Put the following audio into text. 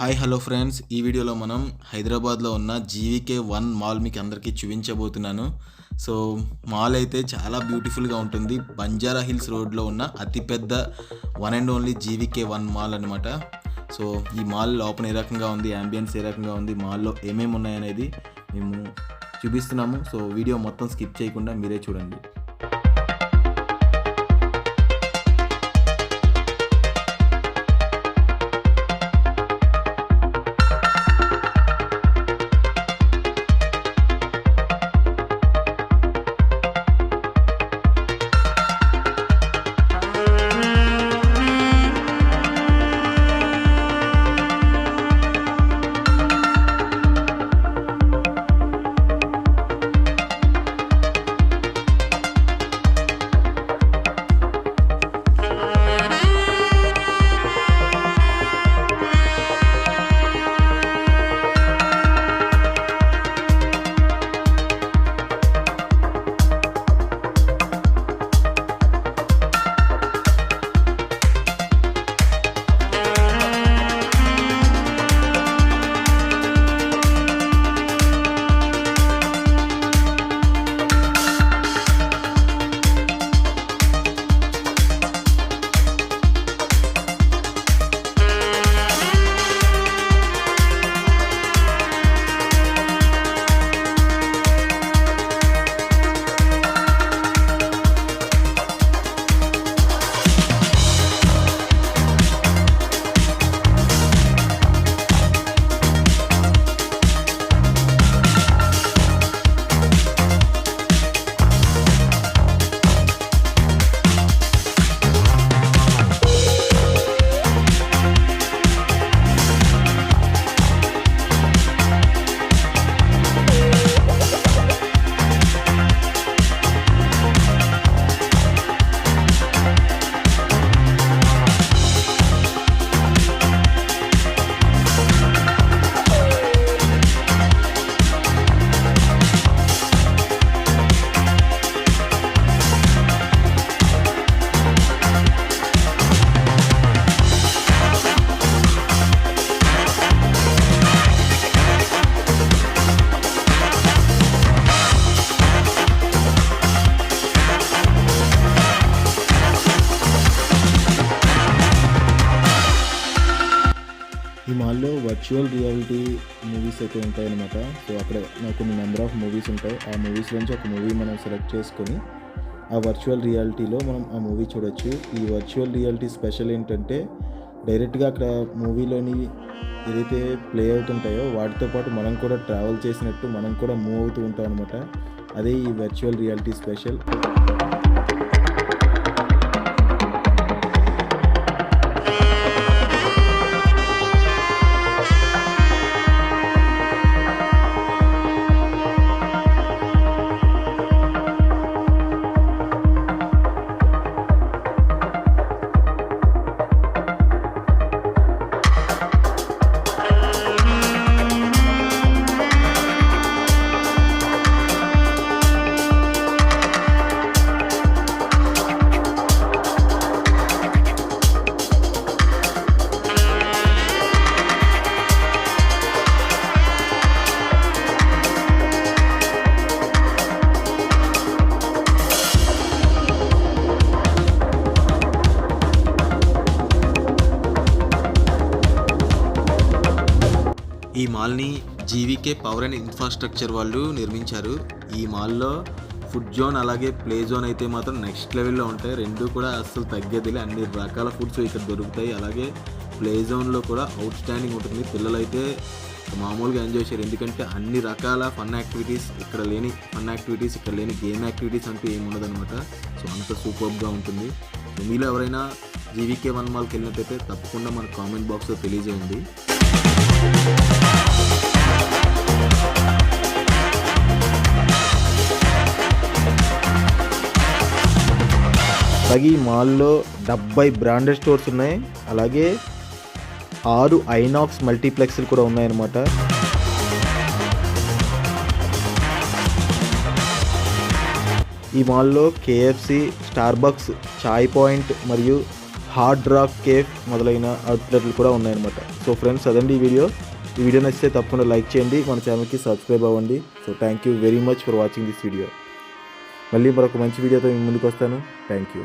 Hi hello friends, ఈ వీడియోలో మనం హైదరాబాద్లో ఉన్న జీవీకే 1 మాల్ మీకు అందరికీ చూపించబోతున్నాను. సో మాల్ అయితే చాలా బ్యూటిఫుల్గా ఉంటుంది. బంజారా హిల్స్ రోడ్లో ఉన్న అతిపెద్ద one and only GVK 1 mall అనమాట. సో ఈ మాల్ లోపల ఏ రకంగా ఉంది, యాంబియన్స్ ఏ రకంగా ఉంది, మాల్లో ఏమేమి ఉన్నాయనేది మేము చూపిస్తున్నాము. సో వీడియో మొత్తం స్కిప్ చేయకుండా మీరే చూడండి. ఈ మాల్లో వర్చువల్ రియాలిటీ మూవీస్ అయితే ఉంటాయన్నమాట. సో అక్కడ నాకు కొన్ని నెంబర్ ఆఫ్ మూవీస్ ఉంటాయి. ఆ మూవీస్ నుంచి ఒక మూవీ మనం సెలెక్ట్ చేసుకొని ఆ వర్చువల్ రియాలిటీలో మనం ఆ మూవీ చూడొచ్చు. ఈ వర్చువల్ రియాలిటీ స్పెషల్ ఏంటంటే డైరెక్ట్గా అక్కడ మూవీలోని ఏదైతే ప్లే అవుతుంటాయో వాటితో పాటు మనం కూడా ట్రావెల్ చేసినట్టు మనం కూడా మూవ్ అవుతూ ఉంటాం అనమాట. అదే ఈ వర్చువల్ రియాలిటీ స్పెషల్. ఈ మాల్ని జీవీకే పవర్ అండ్ ఇన్ఫ్రాస్ట్రక్చర్ వాళ్ళు నిర్మించారు. ఈ మాల్లో ఫుడ్ జోన్ అలాగే ప్లే జోన్ అయితే మాత్రం నెక్స్ట్ లెవెల్లో ఉంటాయి. రెండు కూడా అస్సలు తగ్గేదిలే. అన్ని రకాల ఫుడ్స్ ఇక్కడ దొరుకుతాయి. అలాగే ప్లే జోన్లో కూడా అవుట్ స్టాండింగ్ ఉంటుంది. పిల్లలైతే మామూలుగా ఎంజాయ్ చేయరు. ఎందుకంటే అన్ని రకాల ఫన్ యాక్టివిటీస్ ఇక్కడ లేని గేమ్ యాక్టివిటీస్ అంటూ ఏమి ఉండదన్నమాట. సో అంత సూపర్గా ఉంటుంది. సో మీలో ఎవరైనా జీవీకే 1 మాల్కి వెళ్ళినట్టయితే తప్పకుండా మన కామెంట్ బాక్స్లో తెలియజేయండి. అలాగే ఈ మాల్లో 70 బ్రాండెడ్ స్టోర్స్ ఉన్నాయి. అలాగే 6 ఐనాక్స్ మల్టీప్లెక్స్లు కూడా ఉన్నాయన్నమాట. ఈ మాల్లో కేఎఫ్సి, స్టార్బక్స్, చాయ్ పాయింట్ మరియు హార్డ్ రాక్ కేఫ్ మొదలైన అవుట్లెట్లు కూడా ఉన్నాయన్నమాట. సో ఫ్రెండ్స్, అదండి ఈ వీడియో నచ్చితే తప్పకుండా లైక్ చేయండి, మన ఛానల్కి సబ్స్క్రైబ్ అవ్వండి. So thank you very much for watching this video. మళ్ళీ మరొక మంచి వీడియోతో మీ ముందుకు వస్తాను. Thank you.